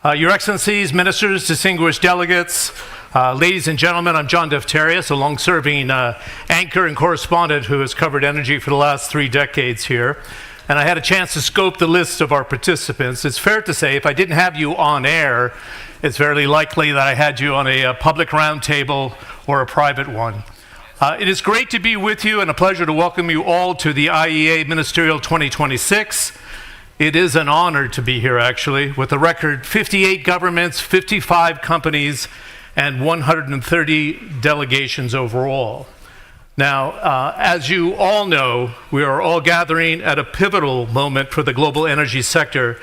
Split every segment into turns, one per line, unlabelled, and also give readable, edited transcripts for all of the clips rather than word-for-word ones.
Your Excellencies, Ministers, distinguished delegates, ladies and gentlemen, I'm John Defterius, a long-serving anchor and correspondent who has covered energy for the last 3 decades here. And I had a chance to scope the list of our participants. It's fair to say if I didn't have you on air, it's very likely that I had you on a public roundtable or a private one. It is great to be with you and a pleasure to welcome you all to the IEA Ministerial 2026. It is an honor to be here, actually, with a record 58 governments, 55 companies, and 130 delegations overall. Now, as you all know, we are all gathering at a pivotal moment for the global energy sector,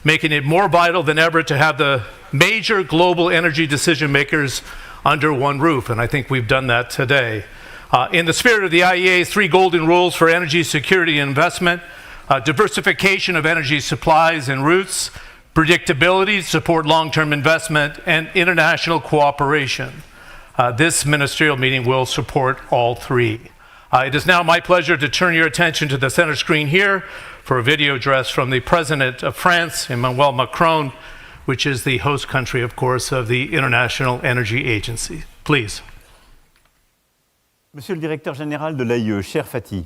making it more vital than ever to have the major global energy decision makers under one roof, and I think we've done that today. In the spirit of the IEA's 3 golden rules for energy security and investment, diversification of energy supplies and routes, predictability to support long-term investment, and international cooperation. This ministerial meeting will support all 3. It is now my pleasure to turn your attention to the center screen here for a video address from the President of France, Emmanuel Macron, which is the host country, of course, of the International Energy Agency. Please.
Monsieur le Directeur Général de l'IEA, cher Fatih,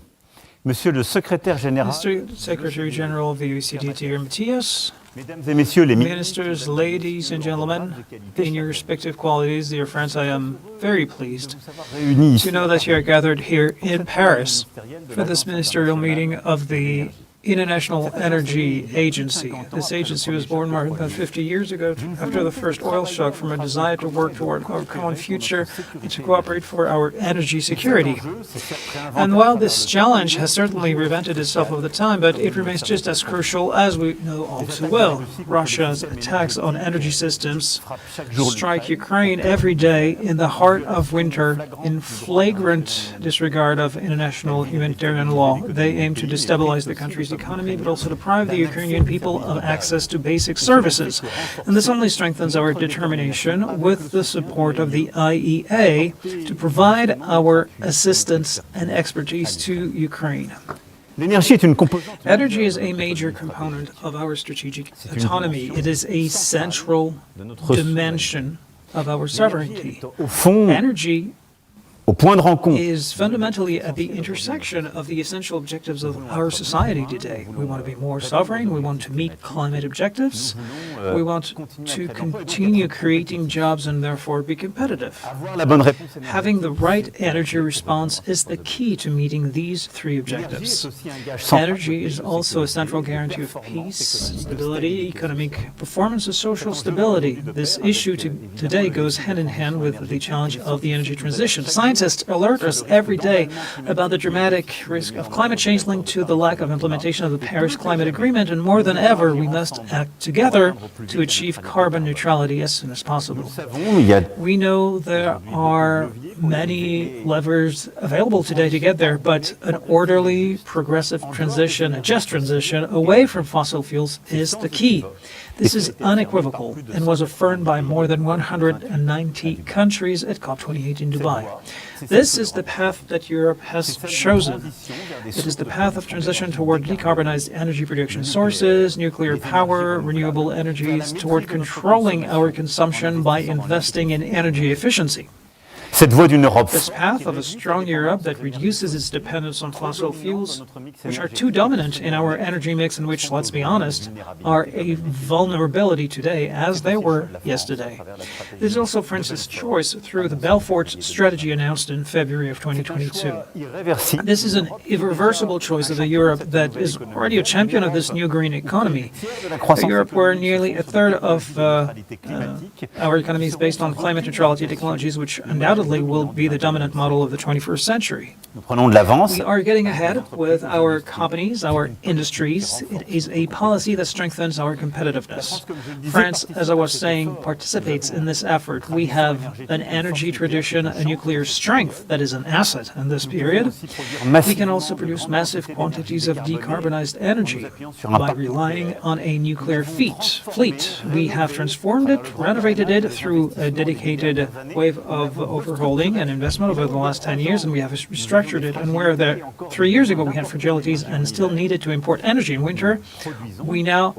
Monsieur le Secrétaire Général,
Mr. Secretary General of the OECD, dear Matthias,
Mesdames et Messieurs les
Ministers, ladies and gentlemen, in your respective qualities, dear friends, I am very pleased to know that you are gathered here in Paris for this ministerial meeting of the International Energy Agency. This agency was born more than 50 years ago after the first oil shock from a desire to work toward our common future and to cooperate for our energy security. And while this challenge has certainly reinvented itself over the time, but it remains just as crucial as we know all too well. Russia's attacks on energy systems strike Ukraine every day in the heart of winter in flagrant disregard of international humanitarian law. They aim to destabilize the country's economy, but also deprive the Ukrainian people of access to basic services. And this only strengthens our determination with the support of the IEA to provide our assistance and expertise to Ukraine. Energy is a major component of our strategic autonomy. It is a central dimension of our sovereignty. Energy is fundamentally at the intersection of the essential objectives of our society today. We want to be more sovereign, we want to meet climate objectives, we want to continue creating jobs and therefore be competitive. Having the right energy response is the key to meeting these 3 objectives. Energy is also a central guarantee of peace, stability, economic performance, and social stability. This issue today goes hand in hand with the challenge of the energy transition. Scientists alert us every day about the dramatic risk of climate change linked to the lack of implementation of the Paris Climate Agreement, and more than ever, we must act together to achieve carbon neutrality as soon as possible. We know there are many levers available today to get there, but an orderly, progressive transition, a just transition away from fossil fuels is the key. This is unequivocal and was affirmed by more than 190 countries at COP28 in Dubai. This is the path that Europe has chosen. It is the path of transition toward decarbonized energy production sources, nuclear power, renewable energies, toward controlling our consumption by investing in energy efficiency. This path of a strong Europe that reduces its dependence on fossil fuels, which are too dominant in our energy mix and which, let's be honest, are a vulnerability today as they were yesterday. This is also France's choice through the Belfort strategy announced in February of 2022. This is an irreversible choice of a Europe that is already a champion of this new green economy. A Europe where nearly a third of our economy is based on climate neutrality technologies, which undoubtedly will be the dominant model of the 21st century. We are getting ahead with our companies, our industries. It is a policy that strengthens our competitiveness. France, as I was saying, participates in this effort. We have an energy tradition, a nuclear strength that is an asset in this period. We can also produce massive quantities of decarbonized energy by relying on a nuclear fleet. We have transformed it, renovated it through a dedicated wave of over overhauling and investment over the last 10 years, and we have restructured it. And where 3 years ago we had fragilities and still needed to import energy in winter, we now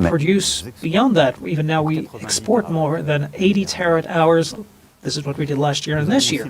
produce beyond that. Even now we export more than 80 terawatt hours. This is what we did last year and this year.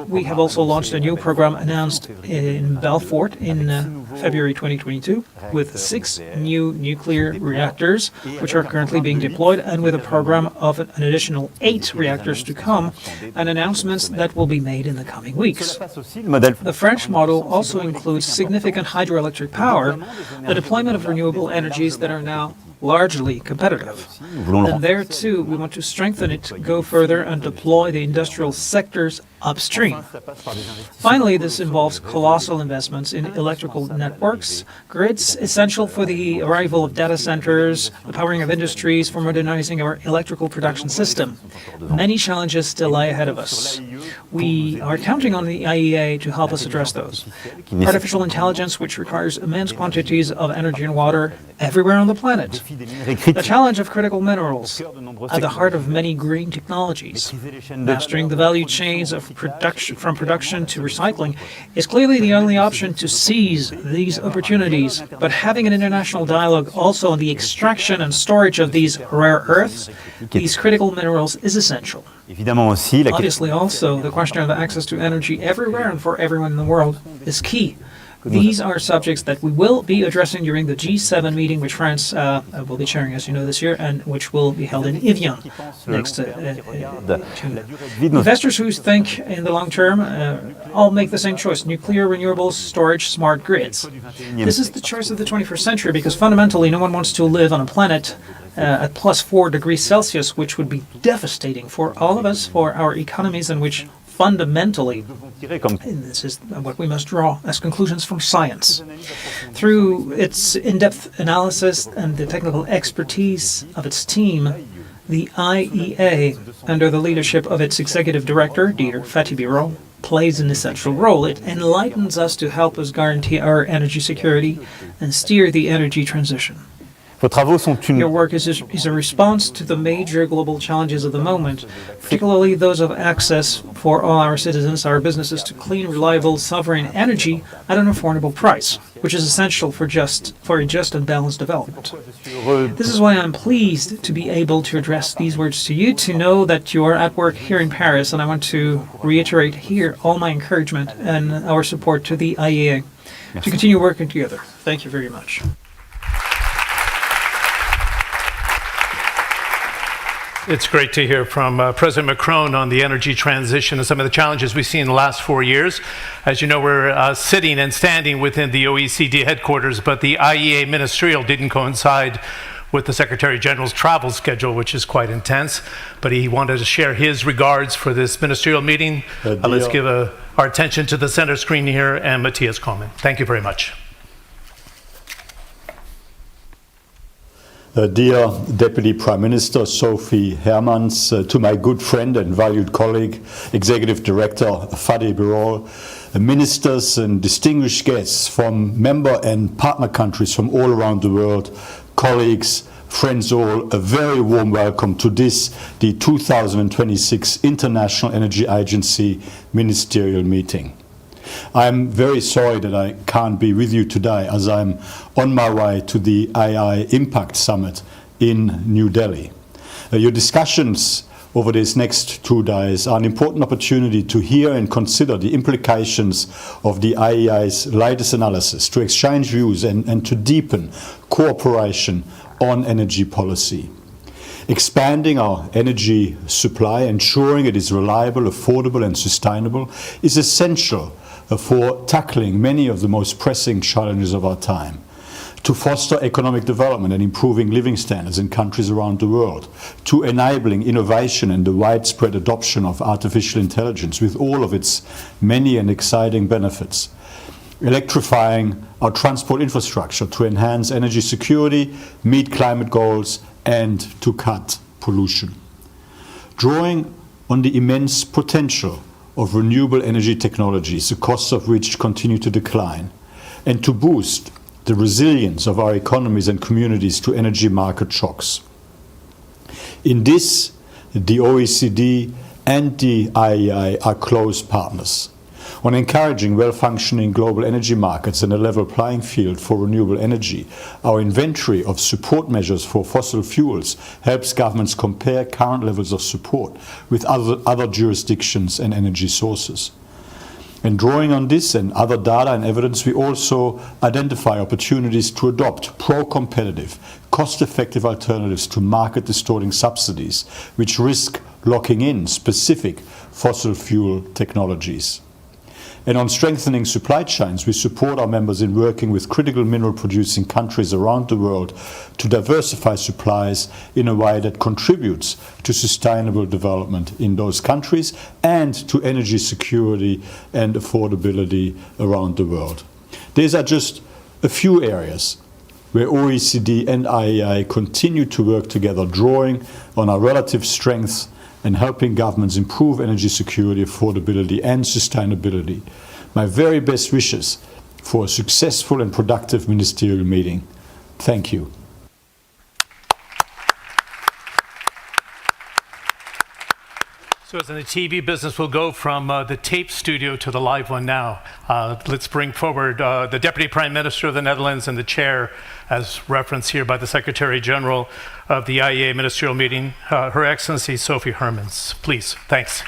We have also launched a new program announced in Belfort in February 2022 with 6 new nuclear reactors, which are currently being deployed, and with a program of an additional 8 reactors to come, and announcements that will be made in the coming weeks. The French model also includes significant hydroelectric power, the deployment of renewable energies that are now largely competitive. And there too, we want to strengthen it, go further, and deploy the industrial sectors upstream. Finally, this involves colossal investments in electrical networks, grids essential for the arrival of data centers, the powering of industries, for modernizing our electrical production system. Many challenges still lie ahead of us. We are counting on the IEA to help us address those. Artificial intelligence, which requires immense quantities of energy and water everywhere on the planet. The challenge of critical minerals at the heart of many green technologies. Mastering the value chains of production, from production to recycling, is clearly the only option to seize these opportunities. But having an international dialogue also on the extraction and storage of these rare earths, these critical minerals, is essential. Obviously, also, the question of access to energy everywhere and for everyone in the world is key. These are subjects that we will be addressing during the G7 meeting, which France will be chairing, as you know, this year, and which will be held in Evian next to investors who think in the long term all make the same choice: nuclear, renewables, storage, smart grids. This is the choice of the 21st century, because fundamentally no one wants to live on a planet at plus 4 degrees Celsius, which would be devastating for all of us, for our economies, and which fundamentally, and this is what we must draw as conclusions from science, through its in-depth analysis and the technical expertise of its team, the IEA, under the leadership of its executive director, Dieter Fatih, plays an essential role. It enlightens us to help us guarantee our energy security and steer the energy transition. Your work is a response to the major global challenges of the moment, particularly those of access for all our citizens, our businesses, to clean, reliable, sovereign energy at an affordable price, which is essential for a just and balanced development. This is why I'm pleased to be able to address these words to you, to know that you are at work here in Paris, and I want to reiterate here all my encouragement and our support to the IEA to continue working together. Thank you very much.
It's great to hear from President Macron on the energy transition and some of the challenges we've seen in the last 4 years. As you know, we're sitting and standing within the OECD headquarters, but the IEA Ministerial didn't coincide with the Secretary General's travel schedule, which is quite intense. But he wanted to share his regards for this ministerial meeting. Let's give our attention to the center screen here and Matthias comment. Thank you very much.
Dear Deputy Prime Minister Sophie Hermans, to my good friend and valued colleague, Executive Director Fatih Birol, ministers and distinguished guests from member and partner countries from all around the world, colleagues, friends all, a very warm welcome to this, the 2026 International Energy Agency Ministerial Meeting. I'm very sorry that I can't be with you today, as I'm on my way to the IEA Impact Summit in New Delhi. Your discussions over these next 2 days are an important opportunity to hear and consider the implications of the IEA's latest analysis, to exchange views and to deepen cooperation on energy policy. Expanding our energy supply, ensuring it is reliable, affordable and sustainable, is essential for tackling many of the most pressing challenges of our time, to foster economic development and improving living standards in countries around the world, to enabling innovation and the widespread adoption of artificial intelligence with all of its many and exciting benefits, electrifying our transport infrastructure to enhance energy security, meet climate goals and to cut pollution. Drawing on the immense potential of renewable energy technologies, the costs of which continue to decline, and to boost the resilience of our economies and communities to energy market shocks. In this, the OECD and the IEA are close partners. On encouraging well-functioning global energy markets and a level playing field for renewable energy, our inventory of support measures for fossil fuels helps governments compare current levels of support with other jurisdictions and energy sources. And drawing on this and other data and evidence, we also identify opportunities to adopt pro-competitive, cost-effective alternatives to market-distorting subsidies, which risk locking in specific fossil fuel technologies. And on strengthening supply chains, we support our members in working with critical mineral-producing countries around the world to diversify supplies in a way that contributes to sustainable development in those countries and to energy security and affordability around the world. These are just a few areas where OECD and IEA continue to work together, drawing on our relative strengths and helping governments improve energy security, affordability and sustainability. My very best wishes for a successful and productive ministerial meeting. Thank you.
So as in the TV business, we'll go from the tape studio to the live one now. Let's bring forward the Deputy Prime Minister of the Netherlands and the Chair, as referenced here by the Secretary General of the IEA Ministerial Meeting, Her Excellency Sophie Hermans. Please, thanks.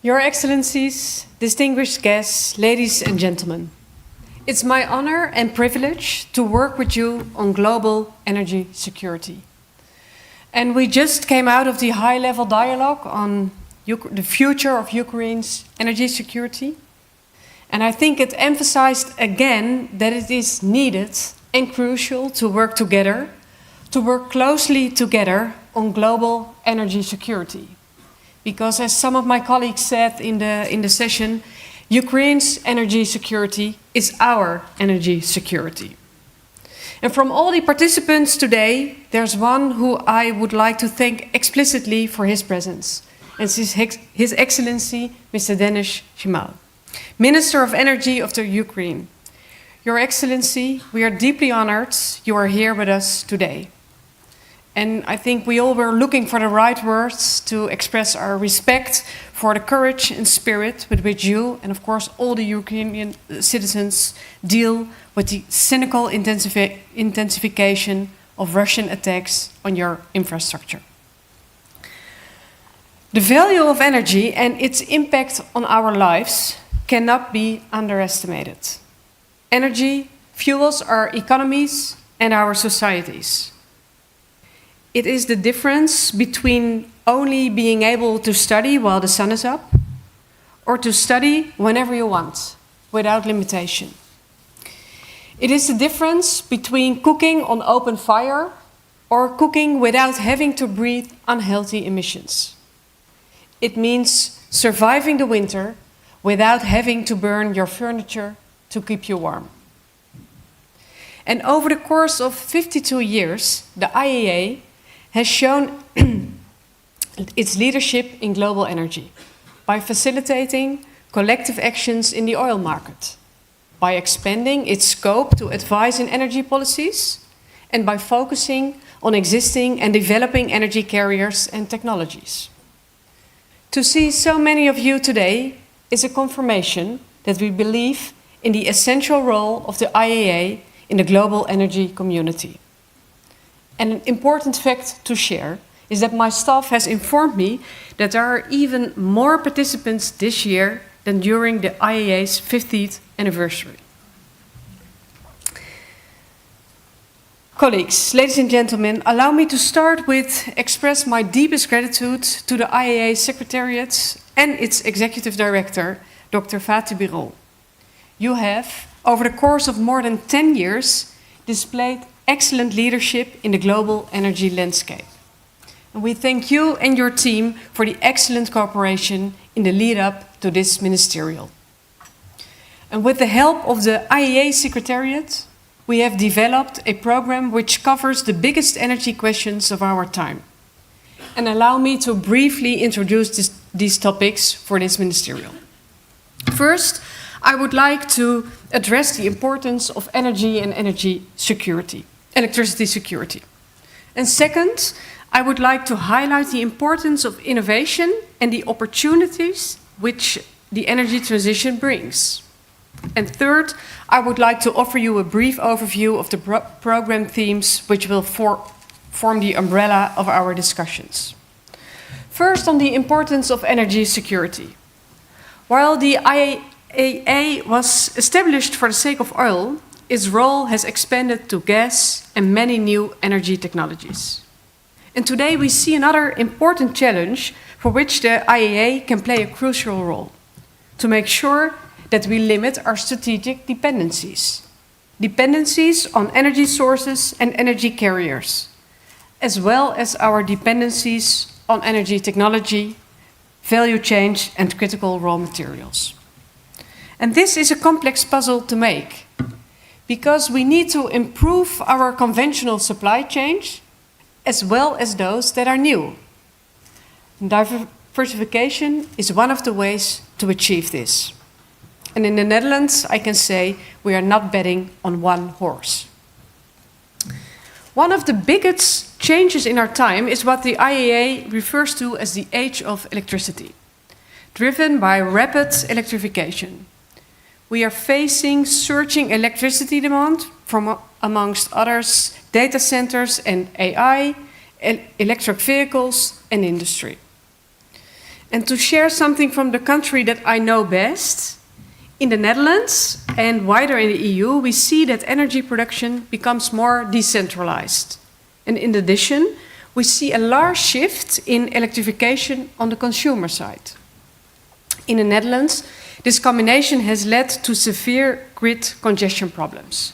Your Excellencies, distinguished guests, ladies and gentlemen. It's my honor and privilege to work with you on global energy security. And we just came out of the high-level dialogue on the future of Ukraine's energy security. And I think it emphasized again that it is needed and crucial to work together, to work closely together on global energy security. Because as some of my colleagues said in the session, Ukraine's energy security is our energy security. And from all the participants today, there's one who I would like to thank explicitly for his presence. And His Excellency, Mr. Denis Shmyhal, Minister of Energy of the Ukraine. Your Excellency, we are deeply honored you are here with us today. And I think we all were looking for the right words to express our respect for the courage and spirit with which you, and of course all the Ukrainian citizens, deal with the cynical intensification of Russian attacks on your infrastructure. The value of energy and its impact on our lives cannot be underestimated. Energy fuels our economies and our societies. It is the difference between only being able to study while the sun is up or to study whenever you want, without limitation. It is the difference between cooking on open fire or cooking without having to breathe unhealthy emissions. It means surviving the winter without having to burn your furniture to keep you warm. And over the course of 52 years, the IEA has shown its leadership in global energy by facilitating collective actions in the oil market, by expanding its scope to advise in energy policies, and by focusing on existing and developing energy carriers and technologies. To see so many of you today is a confirmation that we believe in the essential role of the IEA in the global energy community. And an important fact to share is that my staff has informed me that there are even more participants this year than during the IEA's 50th anniversary. Colleagues, ladies and gentlemen, allow me to start with express my deepest gratitude to the IEA Secretariat and its Executive Director, Dr. Fatih Birol. You have, over the course of more than 10 years, displayed excellent leadership in the global energy landscape. And we thank you and your team for the excellent cooperation in the lead-up to this ministerial. And with the help of the IEA Secretariat, we have developed a program which covers the biggest energy questions of our time. And allow me to briefly introduce these topics for this ministerial. First, I would like to address the importance of energy and energy security. electricity security. And second, I would like to highlight the importance of innovation and the opportunities which the energy transition brings. And third, I would like to offer you a brief overview of the program themes which will form the umbrella of our discussions. First, on the importance of energy security. While the IEA was established for the sake of oil, its role has expanded to gas and many new energy technologies. And today we see another important challenge for which the IEA can play a crucial role, to make sure that we limit our strategic dependencies. Dependencies on energy sources and energy carriers, as well as our dependencies on energy technology, value chains, and critical raw materials. And this is a complex puzzle to make, because we need to improve our conventional supply chains, as well as those that are new. Diversification is one of the ways to achieve this. And in the Netherlands, I can say we are not betting on one horse. One of the biggest changes in our time is what the IEA refers to as the age of electricity, driven by rapid electrification. We are facing surging electricity demand from, amongst others, data centers and AI, electric vehicles and industry. And to share something from the country that I know best, in the Netherlands and wider in the EU, we see that energy production becomes more decentralized. And in addition, we see a large shift in electrification on the consumer side. In the Netherlands, this combination has led to severe grid congestion problems.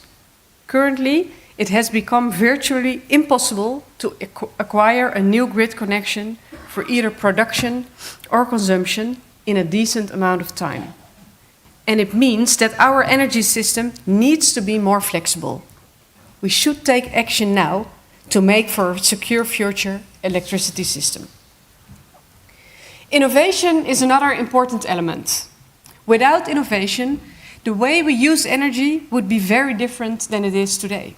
Currently, it has become virtually impossible to acquire a new grid connection for either production or consumption in a decent amount of time. And it means that our energy system needs to be more flexible. We should take action now to make for a secure future electricity system. Innovation is another important element. Without innovation, the way we use energy would be very different than it is today.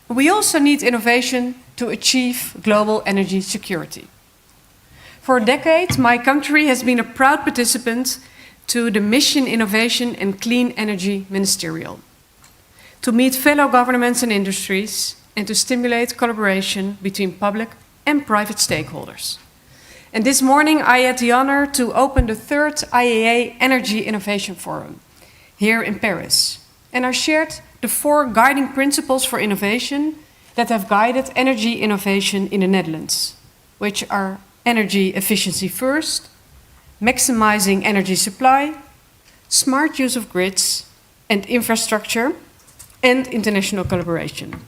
We also need innovation to achieve global energy security. For a decade, my country has been a proud participant to the Mission Innovation and Clean Energy Ministerial, to meet fellow governments and industries and to stimulate collaboration between public and private stakeholders. And this morning I had the honor to open the third IEA Energy Innovation Forum here in Paris. And I shared the 4 guiding principles for innovation that have guided energy innovation in the Netherlands, which are energy efficiency first, maximizing energy supply, smart use of grids and infrastructure, and international collaboration.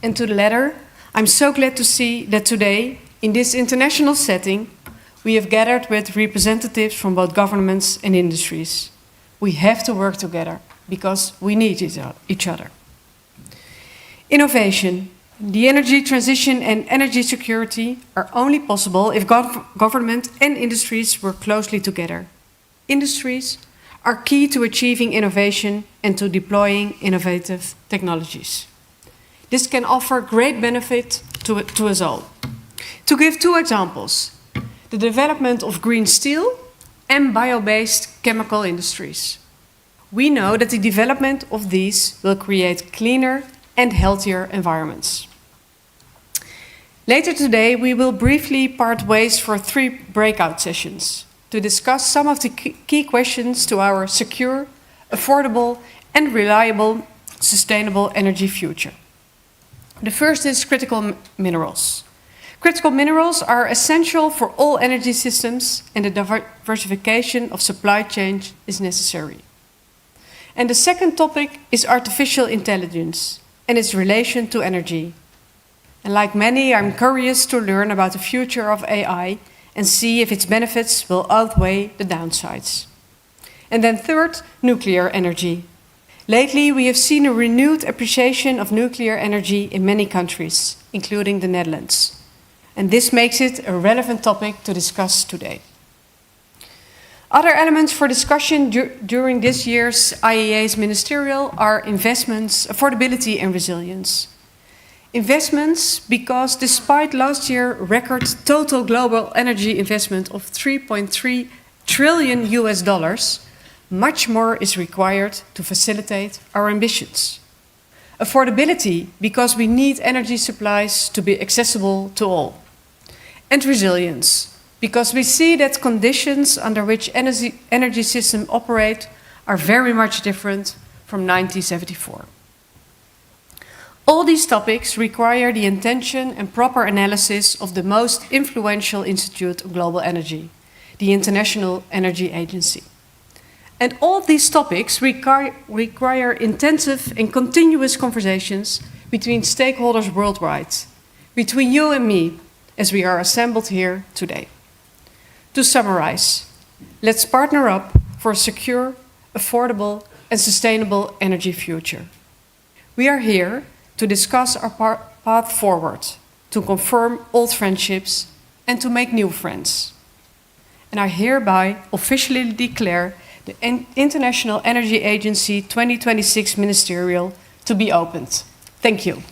And to the latter, I'm so glad to see that today, in this international setting, we have gathered with representatives from both governments and industries. We have to work together because we need each other. Innovation, the energy transition and energy security are only possible if government and industries work closely together. Industries are key to achieving innovation and to deploying innovative technologies. This can offer great benefit to us all. To give 2 examples, the development of green steel and bio-based chemical industries. We know that the development of these will create cleaner and healthier environments. Later today, we will briefly part ways for 3 breakout sessions to discuss some of the key questions to our secure, affordable, and reliable sustainable energy future. The first is critical minerals. Critical minerals are essential for all energy systems, and the diversification of supply chains is necessary. And the second topic is artificial intelligence and its relation to energy. And like many, I'm curious to learn about the future of AI and see if its benefits will outweigh the downsides. And then third, nuclear energy. Lately, we have seen a renewed appreciation of nuclear energy in many countries, including the Netherlands. And this makes it a relevant topic to discuss today. Other elements for discussion during this year's IEA's Ministerial are investments, affordability and resilience. Investments, because despite last year's record total global energy investment of 3.3 trillion US dollars, much more is required to facilitate our ambitions. Affordability, because we need energy supplies to be accessible to all. And resilience, because we see that conditions under which energy systems operate are very much different from 1974. All these topics require the intention and proper analysis of the most influential institute of global energy, the International Energy Agency. And all these topics require intensive and continuous conversations between stakeholders worldwide, between you and me, as we are assembled here today. To summarize, let's partner up for a secure, affordable, and sustainable energy future. We are here to discuss our path forward, to confirm old friendships, and to make new friends. And I hereby officially declare the International Energy Agency 2026 Ministerial to be opened. Thank you.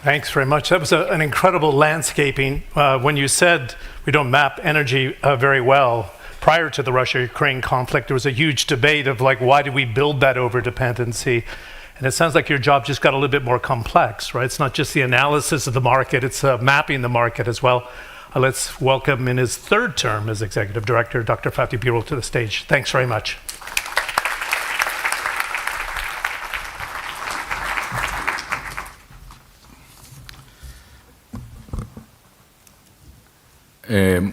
Thanks very much. That was an incredible landscaping. When you said we don't map energy very well, prior to the Russia-Ukraine conflict, there was a huge debate of like, why do we build that over-dependency? And it sounds like your job just got a little bit more complex, right? It's not just the analysis of the market, it's mapping the market as well. Let's welcome in his third term as Executive Director, Dr. Fatih Birol to the stage. Thanks very much.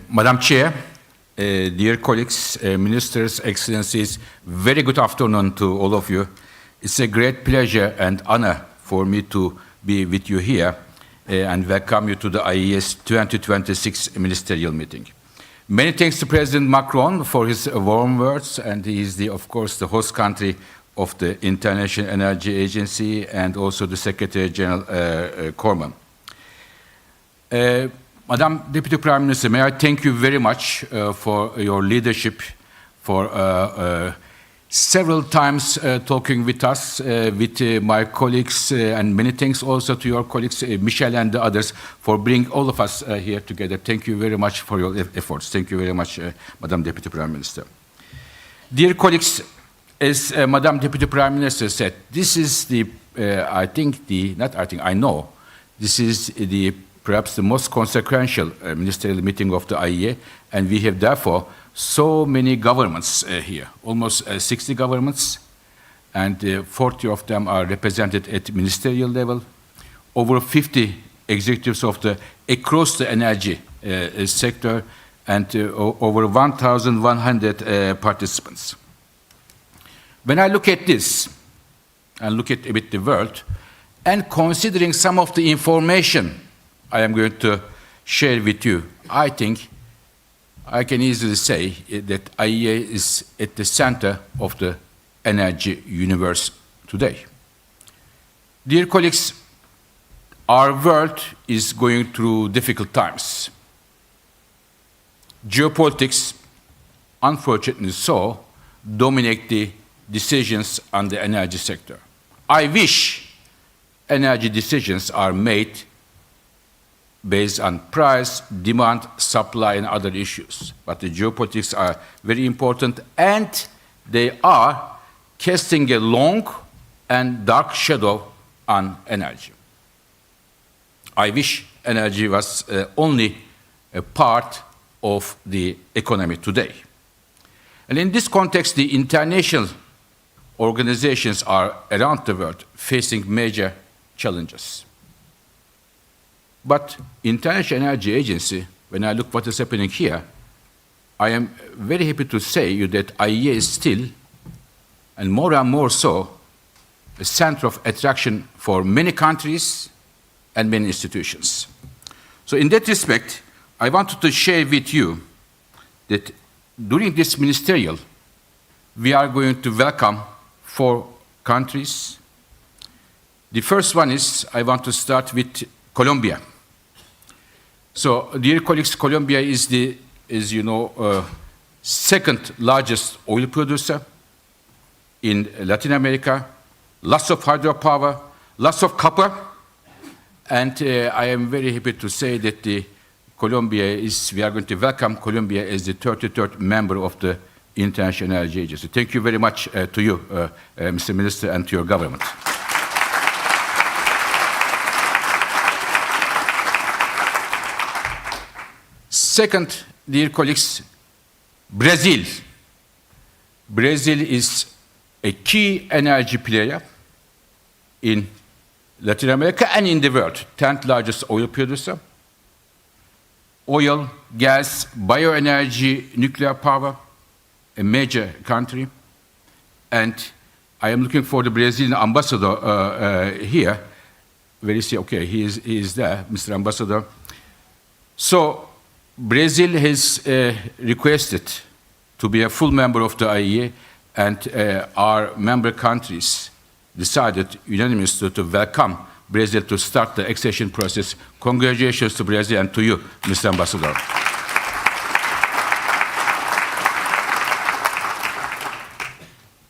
Madam Chair, dear colleagues, ministers, excellencies, very good afternoon to all of you. It's a great pleasure and honor for me to be with you here and welcome you to the IEA's 2026 ministerial meeting. Many thanks to President Macron for his warm words, and he is, of course, the host country of the International Energy Agency and also the Secretary General Corman. Madam Deputy Prime Minister, may I thank you very much for your leadership, for several times talking with us, with my colleagues, and many thanks also to your colleagues, Michel and the others, for bringing all of us here together. Thank you very much for your efforts. Thank you very much, Madam Deputy Prime Minister. Dear colleagues, as Madam Deputy Prime Minister said, this is the, I know, this is the perhaps the most consequential ministerial meeting of the IEA, and we have therefore so many governments here, almost 60 governments, and 40 of them are represented at ministerial level, over 50 executives of across the energy sector, and over 1,100 participants. When I look at this, and look at a bit the world, and considering some of the information I am going to share with you, I think I can easily say that IEA is at the center of the energy universe today. Dear colleagues, our world is going through difficult times. Geopolitics, unfortunately so, dominate the decisions on the energy sector. I wish energy decisions are made based on price, demand, supply, and other issues. But the geopolitics are very important, and they are casting a long and dark shadow on energy. I wish energy was only a part of the economy today. And in this context, the international organizations are around the world facing major challenges. But International Energy Agency, when I look what is happening here, I am very happy to say you that IEA is still, and more so, a center of attraction for many countries and many institutions. So in that respect, I wanted to share with you that during this ministerial, we are going to welcome 4 countries. The first one is, I want to start with Colombia. So, dear colleagues, Colombia is the, as you know, second largest oil producer in Latin America, lots of hydropower, lots of copper, and I am very happy to say that we are going to welcome Colombia as the 33rd member of the International Energy Agency. Thank you very much to you, Mr. Minister, and to your government. Second, dear colleagues, Brazil. Brazil is a key energy player in Latin America and in the world, 10th largest oil producer. Oil, gas, bioenergy, nuclear power, a major country. And I am looking for the Brazilian ambassador here. Where is he? Okay, he is there, Mr. Ambassador. So Brazil has requested to be a full member of the IEA, and our member countries decided unanimously to welcome Brazil to start the accession process. Congratulations to Brazil and to you, Mr. Ambassador.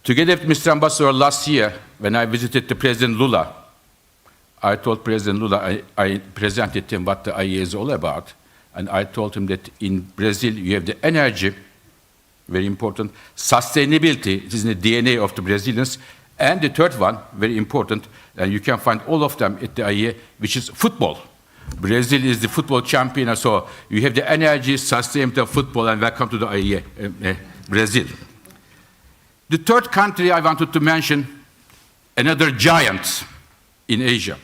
Together with Mr. Ambassador, last year, when I visited the President Lula, I told President Lula, I presented him what the IEA is all about, and I told him that in Brazil you have the energy, very important, sustainability, it is in the DNA of the Brazilians, and the third one, very important, and you can find all of them at the IEA, which is football. Brazil is the football champion, so you have the energy, sustainability of football, and welcome to the IEA, Brazil. The third country I wanted to mention, another giant in Asia.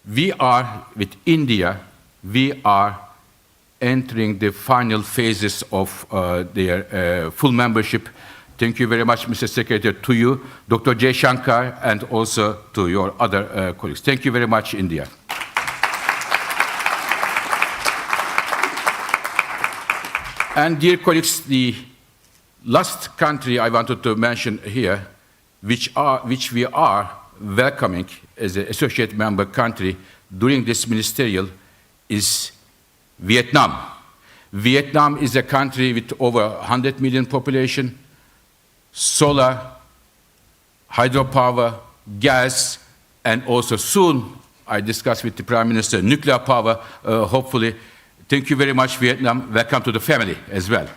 We are, with India, we are entering the final phases of their full membership. Thank you very much, Mr. Secretary, to you, Dr. Jay Shankar, and also to your other colleagues. Thank you very much, India. And dear colleagues, the last country I wanted to mention here, which we are welcoming as an associate member country during this ministerial, is Vietnam. Vietnam is a country with over 100 million population, solar, hydropower, gas, and also soon, I discussed with the Prime Minister, nuclear power, hopefully. Thank you very much, Vietnam. Welcome to the family as well.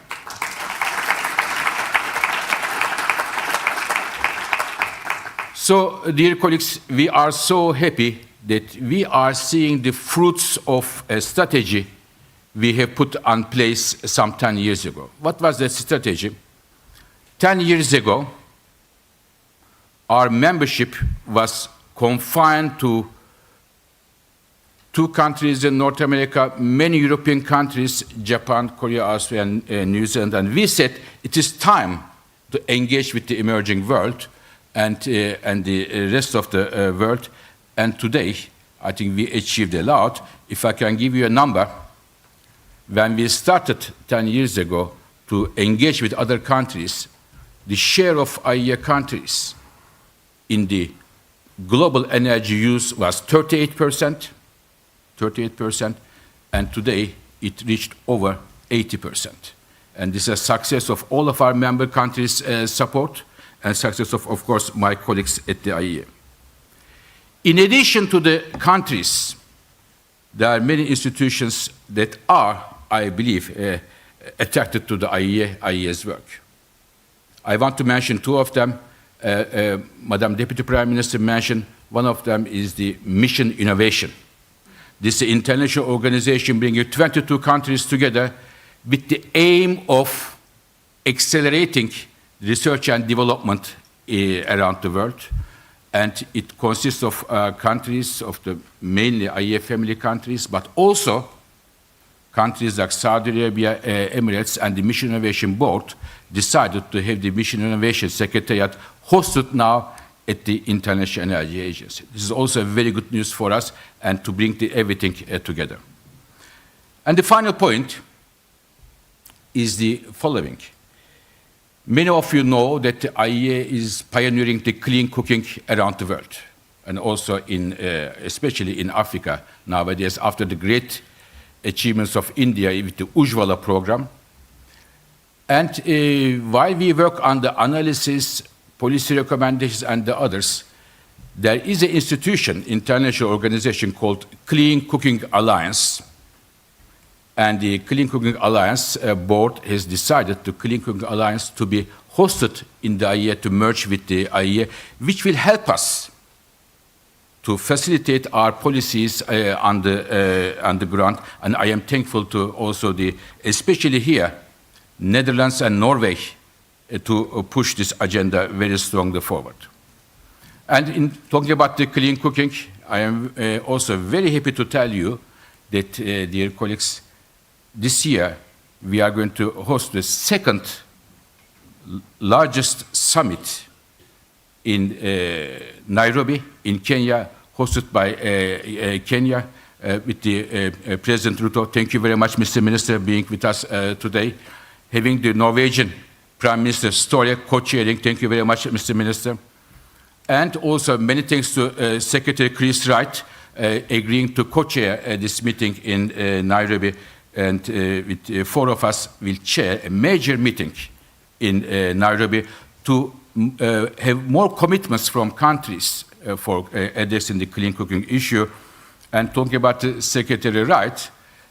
So, dear colleagues, we are so happy that we are seeing the fruits of a strategy we have put in place some 10 years ago. What was that strategy? 10 years ago, our membership was confined to 2 countries in North America, many European countries, Japan, Korea, Australia, and New Zealand. And we said it is time to engage with the emerging world and the rest of the world. And today, I think we achieved a lot. If I can give you a number, when we started 10 years ago to engage with other countries, the share of IEA countries in the global energy use was 38%, and today it reached over 80%. And this is a success of all of our member countries' support, and success of course, my colleagues at the IEA. In addition to the countries, there are many institutions that are, I believe, attracted to the IEA's work. I want to mention 2 of them. Madam Deputy Prime Minister mentioned one of them is the Mission Innovation. This is an international organization bringing 22 countries together with the aim of accelerating research and development around the world. And it consists of countries, of the mainly IEA family countries, but also countries like Saudi Arabia, Emirates, and the Mission Innovation Board decided to have the Mission Innovation Secretariat hosted now at the International Energy Agency. This is also very good news for us and to bring everything together. And the final point is the following. Many of you know that the IEA is pioneering the clean cooking around the world, and also especially in Africa nowadays, after the great achievements of India with the Ujjwala program. And while we work on the analysis, policy recommendations, and the others, there is an institution, international organization called Clean Cooking Alliance. And the Clean Cooking Alliance board has decided the Clean Cooking Alliance to be hosted in the IEA, to merge with the IEA, which will help us to facilitate our policies on the ground. And I am thankful to also especially here, Netherlands and Norway, to push this agenda very strongly forward. And in talking about the clean cooking, I am also very happy to tell you that, dear colleagues, this year we are going to host the second largest summit in Nairobi, in Kenya, hosted by Kenya with the President Ruto. Thank you very much, Mr. Minister, being with us today. Having the Norwegian Prime Minister Storia co-chairing. Thank you very much, Mr. Minister. And also many thanks to Secretary Chris Wright agreeing to co-chair this meeting in Nairobi. And with four of us will chair a major meeting in Nairobi to have more commitments from countries for addressing the clean cooking issue. And talking about Secretary Wright,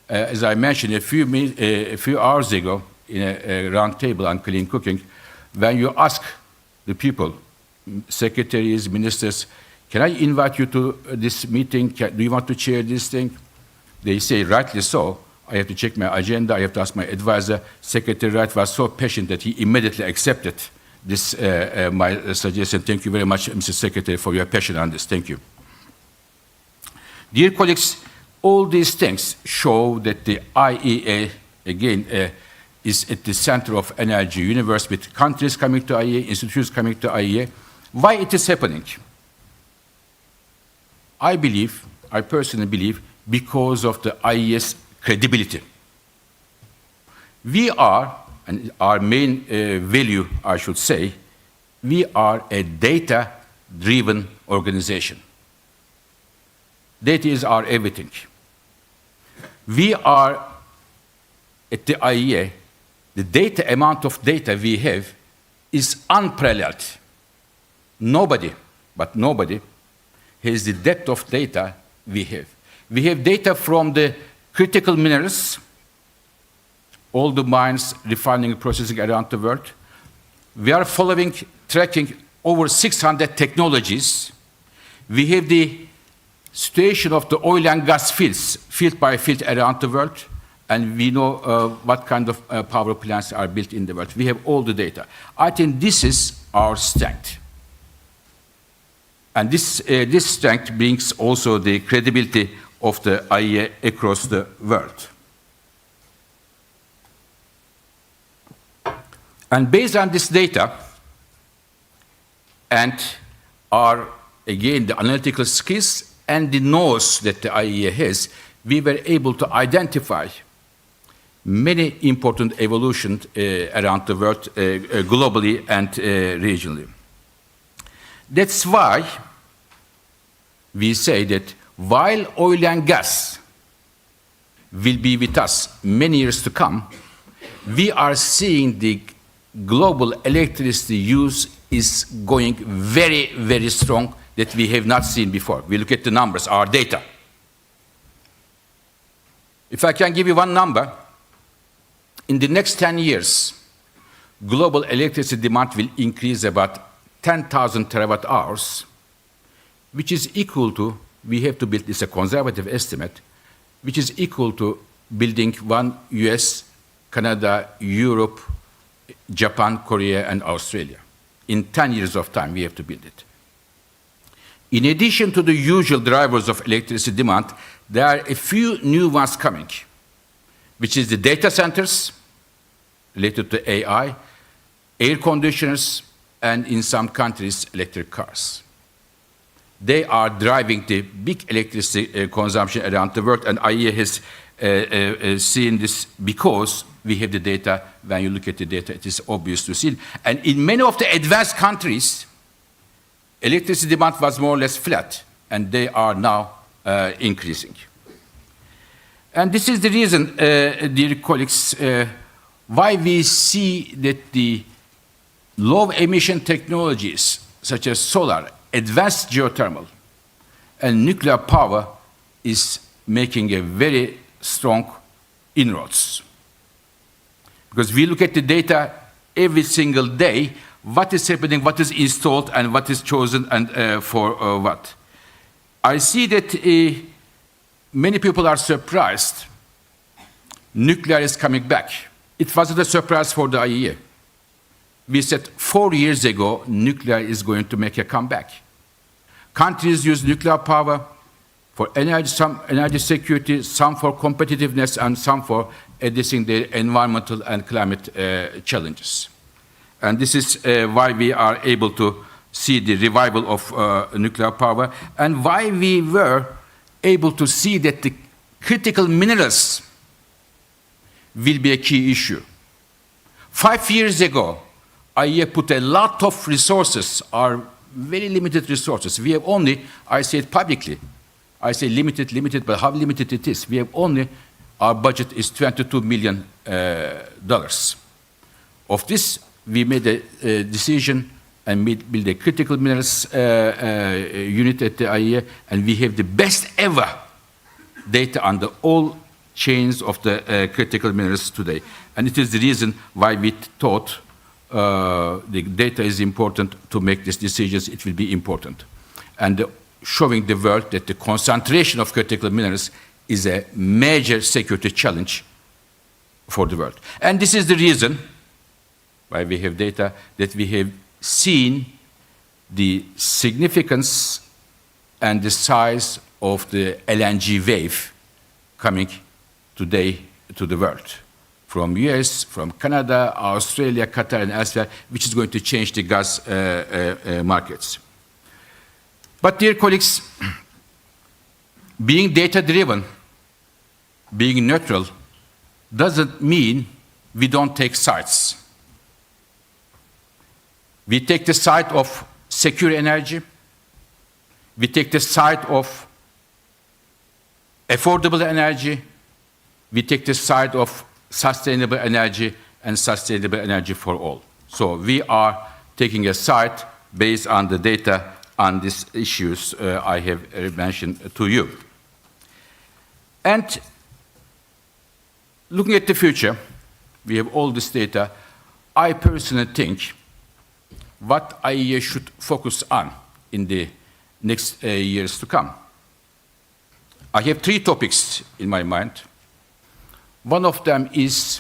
as I mentioned a few hours ago in a round table on clean cooking, when you ask the people, secretaries, ministers, can I invite you to this meeting? Do you want to chair this thing? They say, rightly so. I have to check my agenda. I have to ask my advisor. Secretary Wright was so patient that he immediately accepted this, my suggestion. Thank you very much, Mr. Secretary, for your passion on this. Thank you. Dear colleagues, all these things show that the IEA, again, is at the center of energy universe, with countries coming to IEA, institutions coming to IEA. Why it is happening? I personally believe, because of the IEA's credibility. We are, and our main value, I should say, we are a data-driven organization. Data is our everything. We are, at the IEA, the data amount of data we have is unparalleled. Nobody, but nobody, has the depth of data we have. We have data from the critical minerals, all the mines, refining, processing around the world. We are following, tracking over 600 technologies. We have the situation of the oil and gas fields, field by field around the world, and we know what kind of power plants are built in the world. We have all the data. I think this is our strength. And this strength brings also the credibility of the IEA across the world. And based on this data and our, again, the analytical skills and the knowledge that the IEA has, we were able to identify many important evolutions around the world, globally and regionally. That's why we say that while oil and gas will be with us many years to come, we are seeing the global electricity use is going very, very strong that we have not seen before. We look at the numbers, our data. If I can give you one number, in the next 10 years, global electricity demand will increase about 10,000 terawatt hours, which is equal to, we have to build, this is a conservative estimate, which is equal to building one US, Canada, Europe, Japan, Korea, and Australia. In 10 years of time, we have to build it. In addition to the usual drivers of electricity demand, there are a few new ones coming, which is the data centers related to AI, air conditioners, and in some countries, electric cars. They are driving the big electricity consumption around the world, and IEA has seen this because we have the data. When you look at the data, it is obvious to see. And in many of the advanced countries, electricity demand was more or less flat, and they are now increasing. And this is the reason, dear colleagues, why we see that the low emission technologies such as solar, advanced geothermal, and nuclear power is making a very strong inroads. Because we look at the data every single day, what is happening, what is installed, and what is chosen and for what. I see that many people are surprised. Nuclear is coming back. It wasn't a surprise for the IEA. We said 4 years ago, nuclear is going to make a comeback. Countries use nuclear power for energy, some energy security, some for competitiveness, and some for addressing their environmental and climate challenges. And this is why we are able to see the revival of nuclear power, and why we were able to see that the critical minerals will be a key issue. 5 years ago, IEA put a lot of resources, our very limited resources. We have only, I say it publicly, I say limited, but how limited it is. We have only, our budget is $22 million. Of this, we made a decision and build a critical minerals unit at the IEA, and we have the best ever data on the all chains of the critical minerals today. And it is the reason why we thought the data is important to make these decisions. It will be important. And showing the world that the concentration of critical minerals is a major security challenge for the world. And this is the reason why we have data that we have seen the significance and the size of the LNG wave coming today to the world. From US, from Canada, Australia, Qatar, and elsewhere, which is going to change the gas markets. But dear colleagues, being data-driven, being neutral, doesn't mean we don't take sides. We take the side of secure energy, we take the side of affordable energy, we take the side of sustainable energy and sustainable energy for all. So we are taking a side based on the data on these issues I have mentioned to you. And looking at the future, we have all this data. I personally think what IEA should focus on in the next years to come. I have 3 topics in my mind. One of them is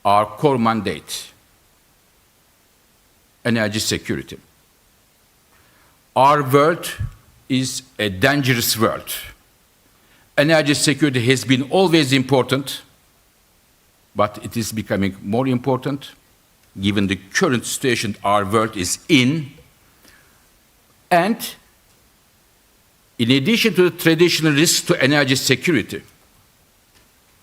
our core mandate, energy security. Our world is a dangerous world. Energy security has been always important, but it is becoming more important given the current situation our world is in. And in addition to the traditional risks to energy security,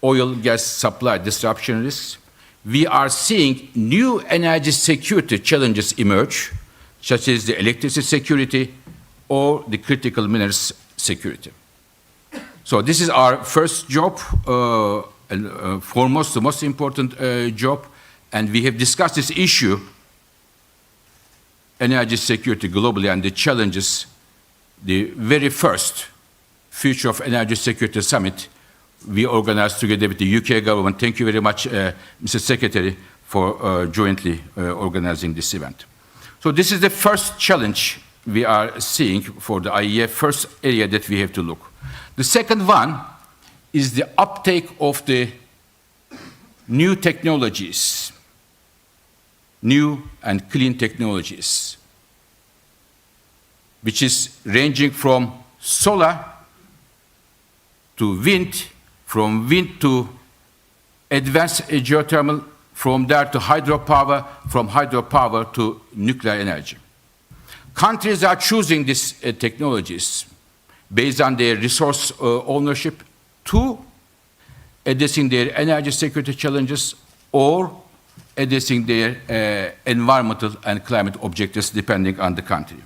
oil, gas supply disruption risks, we are seeing new energy security challenges emerge, such as the electricity security or the critical minerals security. So this is our first job, and foremost, the most important job, and we have discussed this issue, energy security globally and the challenges, the very first Future of Energy Security Summit we organized together with the UK government. Thank you very much, Mr. Secretary, for jointly organizing this event. So this is the first challenge we are seeing for the IEA, first area that we have to look. The second one is the uptake of the new technologies, new and clean technologies, which is ranging from solar to wind, from wind to advanced geothermal, from there to hydropower, from hydropower to nuclear energy. Countries are choosing these technologies based on their resource ownership to addressing their energy security challenges or addressing their environmental and climate objectives depending on the country.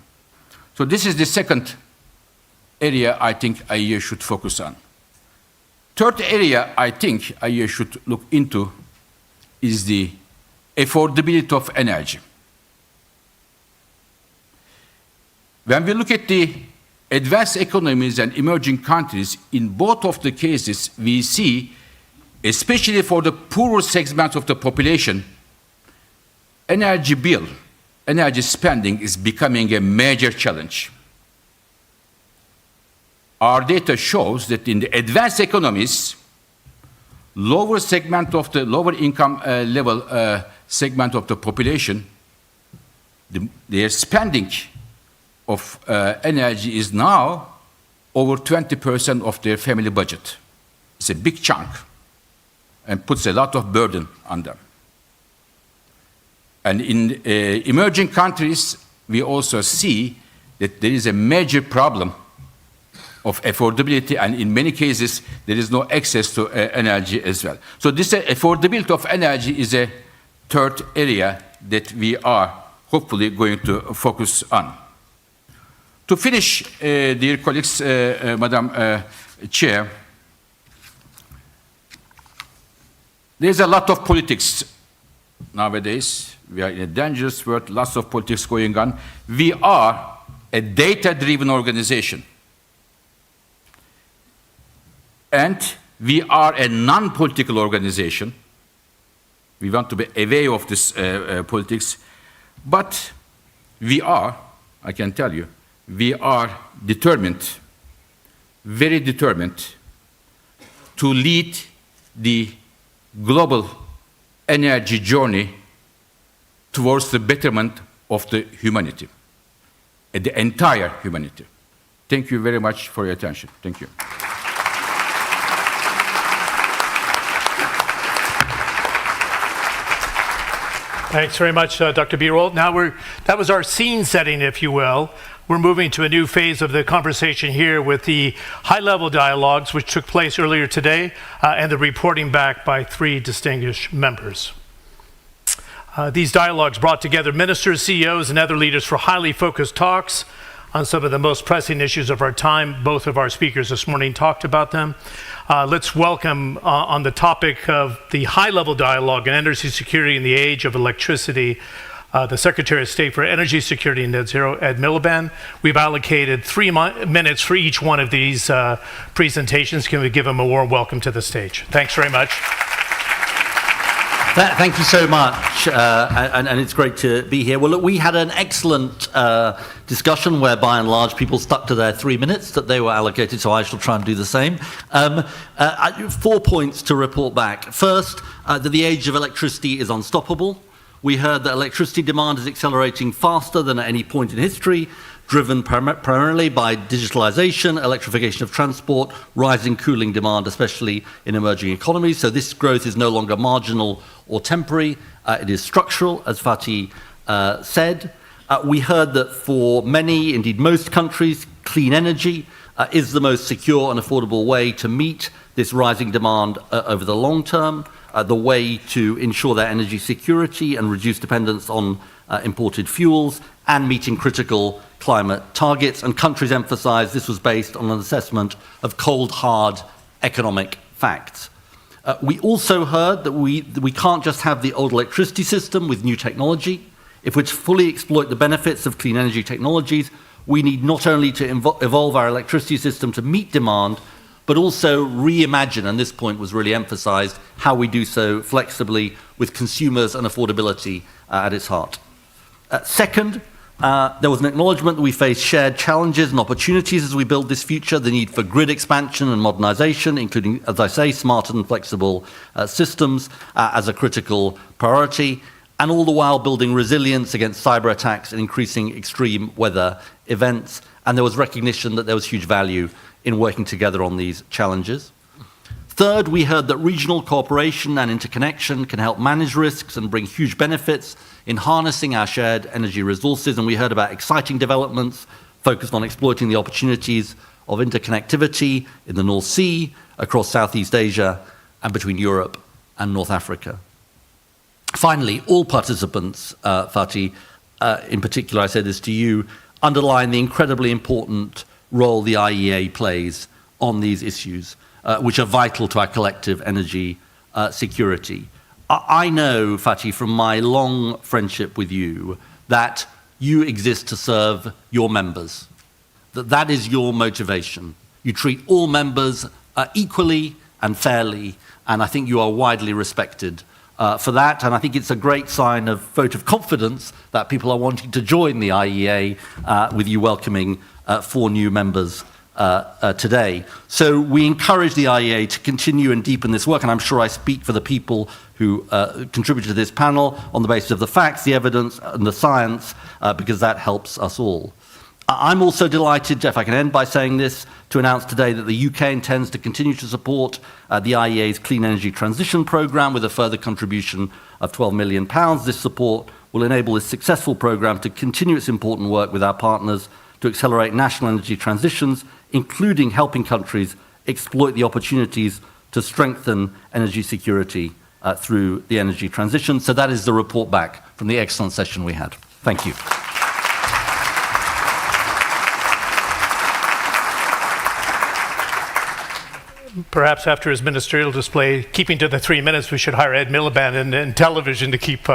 So this is the second area I think IEA should focus on. Third area I think IEA should look into is the affordability of energy. When we look at the advanced economies and emerging countries, in both of the cases, we see, especially for the poorer segment of the population, energy bill, energy spending is becoming a major challenge. Our data shows that in the advanced economies, lower segment of the lower income level segment of the population, their spending of energy is now over 20% of their family budget. It's a big chunk and puts a lot of burden on them. And in emerging countries, we also see that there is a major problem of affordability, and in many cases, there is no access to energy as well. So this affordability of energy is a third area that we are hopefully going to focus on. To finish, dear colleagues, Madam Chair, there's a lot of politics nowadays. We are in a dangerous world, lots of politics going on. We are a data-driven organization. And we are a non-political organization. We want to be away of this politics. But we are, I can tell you, we are determined, very determined, to lead the global energy journey towards the betterment of the humanity, the entire humanity. Thank you very much for your attention. Thank you.
Thanks very much, Dr. Birol. Now that was our scene setting, if you will. We're moving to a new phase of the conversation here with the high-level dialogues which took place earlier today and the reporting back by 3 distinguished members. These dialogues brought together ministers, CEOs, and other leaders for highly focused talks on some of the most pressing issues of our time. Both of our speakers this morning talked about them. Let's welcome on the topic of the high-level dialogue on energy security in the age of electricity, the Secretary of State for Energy Security and Net Zero, Ed Miliband. We've allocated 3 minutes for each one of these presentations. Can we give him a warm welcome to the stage? Thanks very much.
Thank you so much, and it's great to be here. Well, look, we had an excellent discussion where, by and large, people stuck to their 3 minutes that they were allocated, so I shall try and do the same. 4 points to report back. First, that the age of electricity is unstoppable. We heard that electricity demand is accelerating faster than at any point in history, driven primarily by digitalization, electrification of transport, rising cooling demand, especially in emerging economies. So this growth is no longer marginal or temporary. It is structural, as Fatih said. We heard that for many, indeed most countries, clean energy is the most secure and affordable way to meet this rising demand over the long term, the way to ensure their energy security and reduce dependence on imported fuels, and meeting critical climate targets. And countries emphasized this was based on an assessment of cold, hard economic facts. We also heard that we can't just have the old electricity system with new technology. If we're to fully exploit the benefits of clean energy technologies, we need not only to evolve our electricity system to meet demand, but also reimagine, and this point was really emphasized, how we do so flexibly with consumers and affordability at its heart. Second, there was an acknowledgement that we face shared challenges and opportunities as we build this future, the need for grid expansion and modernization, including, as I say, smart and flexible systems as a critical priority, and all the while building resilience against cyber attacks and increasing extreme weather events. And there was recognition that there was huge value in working together on these challenges. Third, we heard that regional cooperation and interconnection can help manage risks and bring huge benefits in harnessing our shared energy resources. And we heard about exciting developments focused on exploiting the opportunities of interconnectivity in the North Sea, across Southeast Asia, and between Europe and North Africa. Finally, all participants, Fatih, in particular, I say this to you, underline the incredibly important role the IEA plays on these issues, which are vital to our collective energy security. I know, Fatih, from my long friendship with you, that you exist to serve your members, that is your motivation. You treat all members equally and fairly, and I think you are widely respected for that, and I think it's a great sign of vote of confidence that people are wanting to join the IEA with you welcoming 4 new members today. So we encourage the IEA to continue and deepen this work, and I'm sure I speak for the people who contributed to this panel on the basis of the facts, the evidence, and the science, because that helps us all. I'm also delighted, if I can end by saying this, to announce today that the UK intends to continue to support the IEA's Clean Energy Transition Programme with a further contribution of £12 million. This support will enable this successful programme to continue its important work with our partners to accelerate national energy transitions, including helping countries exploit the opportunities to strengthen energy security through the energy transition. So that is the report back from the excellent session we had. Thank you.
Perhaps after his ministerial display, keeping to the 3 minutes, we should hire Ed Miliband in television to keep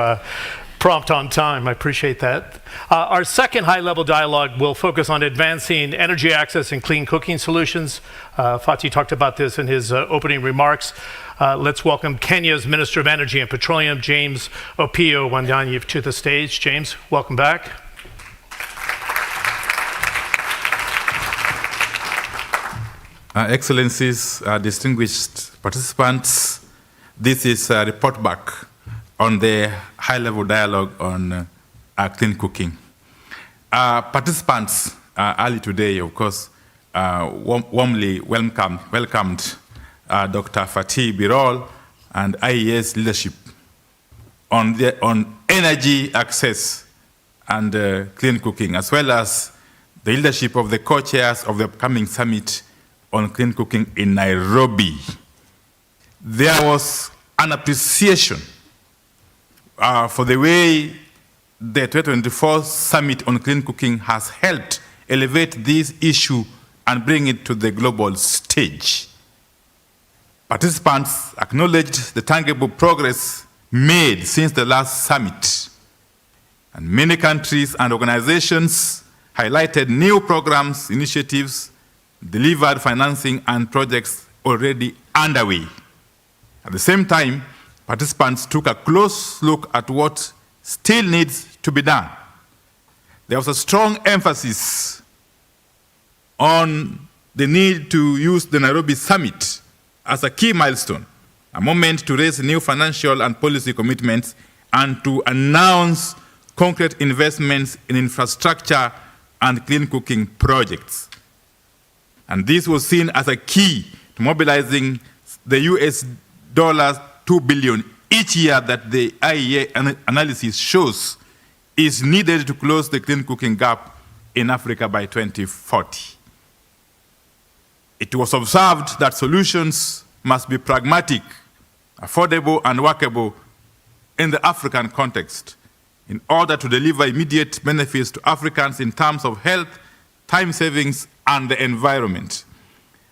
prompt on time. I appreciate that. Our second high-level dialogue will focus on advancing energy access and clean cooking solutions. Fatih talked about this in his opening remarks. Let's welcome Kenya's Minister of Energy and Petroleum, James Opiyo Wandanyi, to the stage. James, welcome back.
Excellencies, distinguished participants, this is a report back on the high-level dialogue on clean cooking. Participants early today, of course, warmly welcomed Dr. Fatih Birol and IEA's leadership on energy access and clean cooking, as well as the leadership of the co-chairs of the upcoming summit on clean cooking in Nairobi. There was an appreciation for the way the 2024 Summit on Clean Cooking has helped elevate this issue and bring it to the global stage. Participants acknowledged the tangible progress made since the last summit, and many countries and organizations highlighted new programs, initiatives, delivered financing, and projects already underway. At the same time, participants took a close look at what still needs to be done. There was a strong emphasis on the need to use the Nairobi Summit as a key milestone, a moment to raise new financial and policy commitments and to announce concrete investments in infrastructure and clean cooking projects. And this was seen as a key to mobilizing the US $2 billion each year that the IEA analysis shows is needed to close the clean cooking gap in Africa by 2040. It was observed that solutions must be pragmatic, affordable, and workable in the African context in order to deliver immediate benefits to Africans in terms of health, time savings, and the environment.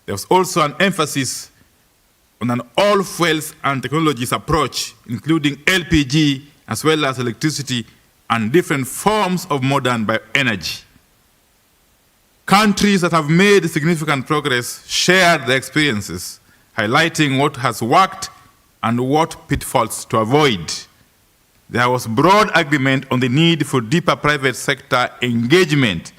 There was also an emphasis on an all fuels and technologies approach, including LPG, as well as electricity and different forms of modern bioenergy. Countries that have made significant progress shared their experiences, highlighting what has worked and what pitfalls to avoid. There was broad agreement on the need for deeper private sector engagement,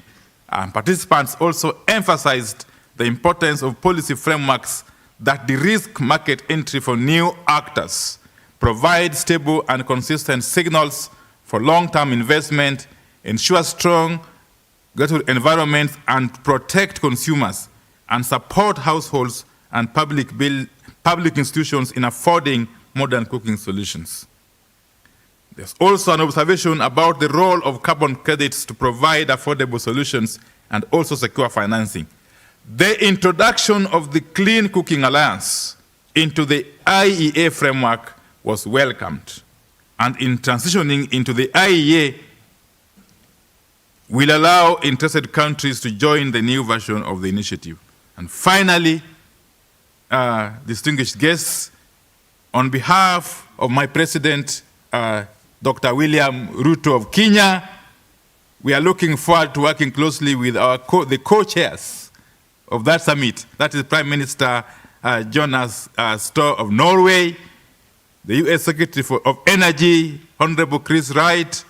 and participants also emphasized the importance of policy frameworks that de-risk market entry for new actors, provide stable and consistent signals for long-term investment, ensure strong regulatory environments, and protect consumers, and support households and public institutions in affording modern cooking solutions. There's also an observation about the role of carbon credits to provide affordable solutions and also secure financing. The introduction of the Clean Cooking Alliance into the IEA framework was welcomed, and in transitioning into the IEA will allow interested countries to join the new version of the initiative. And finally, distinguished guests, on behalf of my president, Dr. William Ruto of Kenya, we are looking forward to working closely with the co-chairs of that summit. That is Prime Minister Jonas Støre of Norway, the U.S. Secretary of Energy, Honorable Chris Wright,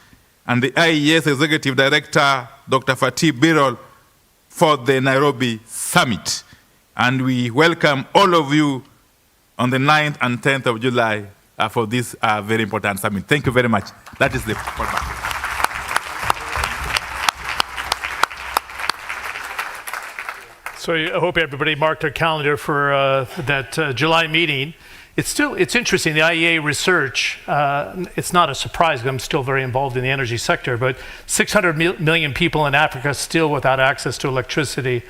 and the IEA's Executive Director, Dr. Fatih Birol, for the Nairobi Summit. And we welcome all of you on the 9th and 10th of July for this very important summit. Thank you very much. That is the format.
So I hope everybody marked their calendar for that July meeting. It's interesting, the IEA research, it's not a surprise, I'm still very involved in the energy sector, but 600 million people in Africa still without access to electricity,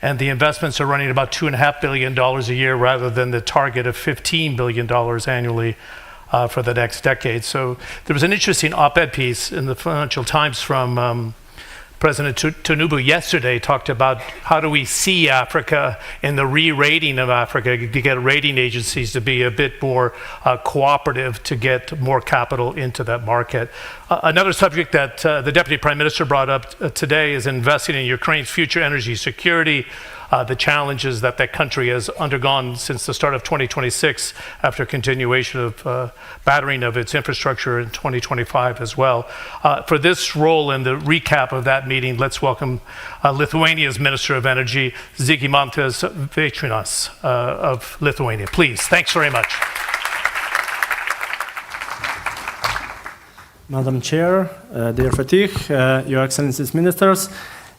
and the investments are running about $2.5 billion a year rather than the target of $15 billion annually for the next decade. So there was an interesting op-ed piece in the Financial Times from President Tinubu yesterday, talked about how do we see Africa in the re-rating of Africa to get rating agencies to be a bit more cooperative to get more capital into that market. Another subject that the Deputy Prime Minister brought up today is investing in Ukraine's future energy security, the challenges that that country has undergone since the start of 2026 after continuation of battering of its infrastructure in 2025 as well. For this role in the recap of that meeting, let's welcome Lithuania's Minister of Energy, Žygimantas Vaičiūnas of Lithuania. Please, thanks very much.
Madam Chair, dear Fatih, Your Excellencies Ministers,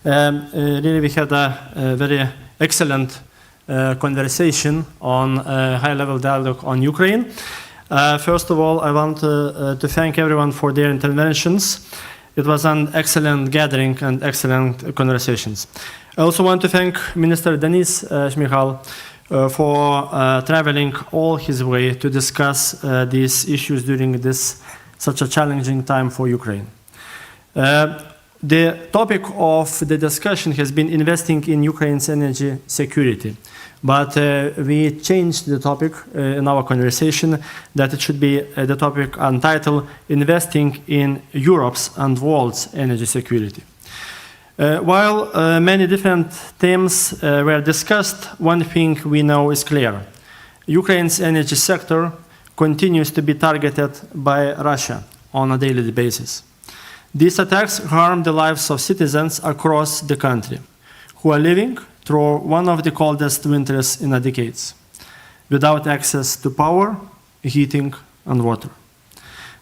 really we had a very excellent conversation on high-level dialogue on Ukraine. First of all, I want to thank everyone for their interventions. It was an excellent gathering and excellent conversations. I also want to thank Minister Denis Šmyhal for traveling all his way to discuss these issues during this such a challenging time for Ukraine. The topic of the discussion has been investing in Ukraine's energy security, but we changed the topic in our conversation that it should be the topic entitled Investing in Europe's and World's Energy Security. While many different themes were discussed, one thing we know is clear. Ukraine's energy sector continues to be targeted by Russia on a daily basis. These attacks harm the lives of citizens across the country who are living through one of the coldest winters in decades, without access to power, heating, and water.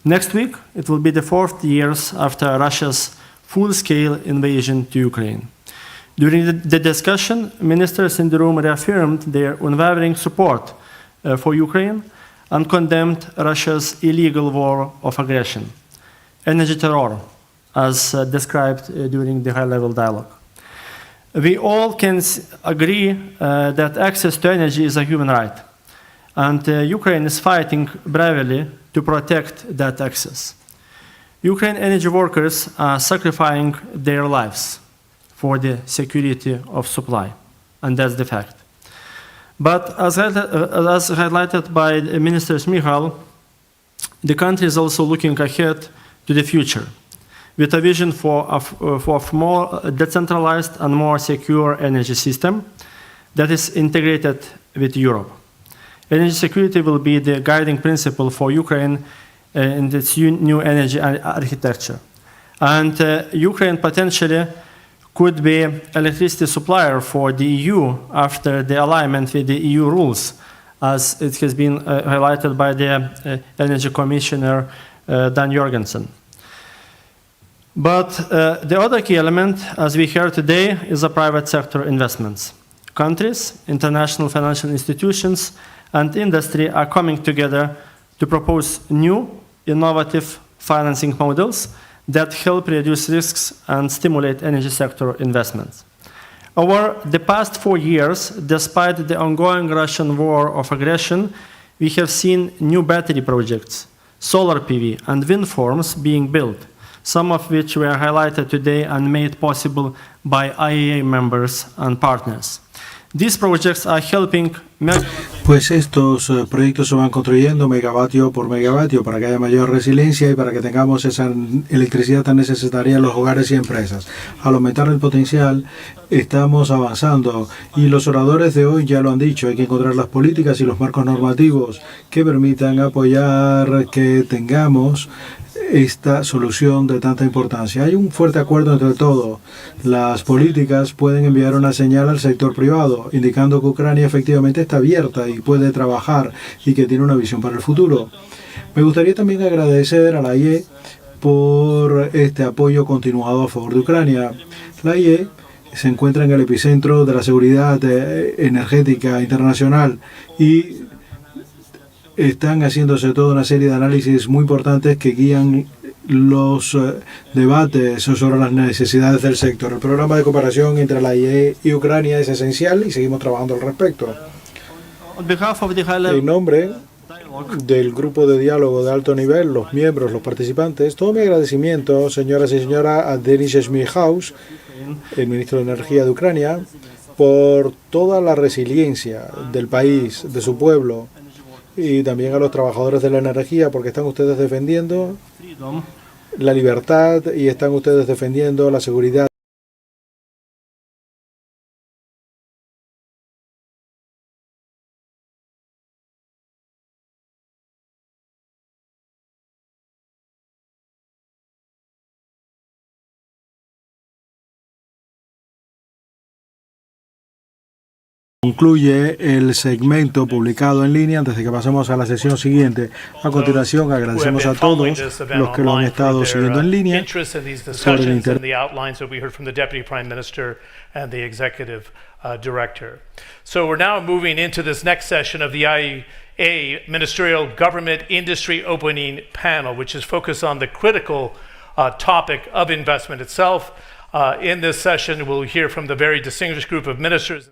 Next week, it will be the 4th year after Russia's full-scale invasion to Ukraine. During the discussion, ministers in the room reaffirmed their unwavering support for Ukraine and condemned Russia's illegal war of aggression, energy terror, as described during the high-level dialogue. We all can agree that access to energy is a human right, and Ukraine is fighting bravely to protect that access. Ukraine energy workers are sacrificing their lives for the security of supply, and that's the fact. But as highlighted by Minister Šmyhal, the country is also looking ahead to the future with a vision for a more decentralized and more secure energy system that is integrated with Europe. Energy security will be the guiding principle for Ukraine in its new energy architecture. And Ukraine potentially could be electricity supplier for the EU after the alignment with the EU rules, as it has been highlighted by the Energy Commissioner Dan Jorgensen. But the other key element, as we heard today, is the private sector investments. Countries, international financial institutions, and industry are coming together to propose new, innovative financing models that help reduce risks and stimulate energy sector investments. Over the past 4 years, despite the ongoing Russian war of aggression, we have seen new battery projects, solar PV, and wind farms being built, some of which were highlighted today and made possible by IEA members and partners. These projects are helping
Pues estos proyectos se van construyendo megavatio por megavatio para que haya mayor resiliencia y para que tengamos esa electricidad tan necesaria en los hogares y empresas. Al aumentar el potencial, estamos avanzando y los oradores de hoy ya lo han dicho, hay que encontrar las políticas y los marcos normativos que permitan apoyar que tengamos esta solución de tanta importancia. Hay un fuerte acuerdo entre todos. Las políticas pueden enviar una señal al sector privado, indicando que Ucrania efectivamente está abierta y puede trabajar y que tiene una visión para el futuro. Me gustaría también agradecer a la IEA por este apoyo continuado a favor de Ucrania. La IEA se encuentra en el epicentro de la seguridad energética internacional y están haciéndose toda una serie de análisis muy importantes que guían los debates sobre las necesidades del sector. El programa de cooperación entre la IEA y Ucrania es esencial y seguimos trabajando al respecto. En nombre del grupo de diálogo de alto nivel, los miembros, los participantes, todo mi agradecimiento, señoras y señores, a Denis Schmidhaus, el ministro de Energía de Ucrania, por toda la resiliencia del país, de su pueblo, y también a los trabajadores de la energía, porque están ustedes defendiendo la libertad y están ustedes defendiendo la seguridad. Concluye el segmento publicado en línea antes de que pasemos a la sesión siguiente. A continuación, agradecemos a todos los que lo han estado siguiendo en línea por el interés.
So we're now moving into this next session of the IEA Ministerial Government Industry Opening Panel, which is focused on the critical topic of investment itself. In this session, we'll hear from the very distinguished group of ministers.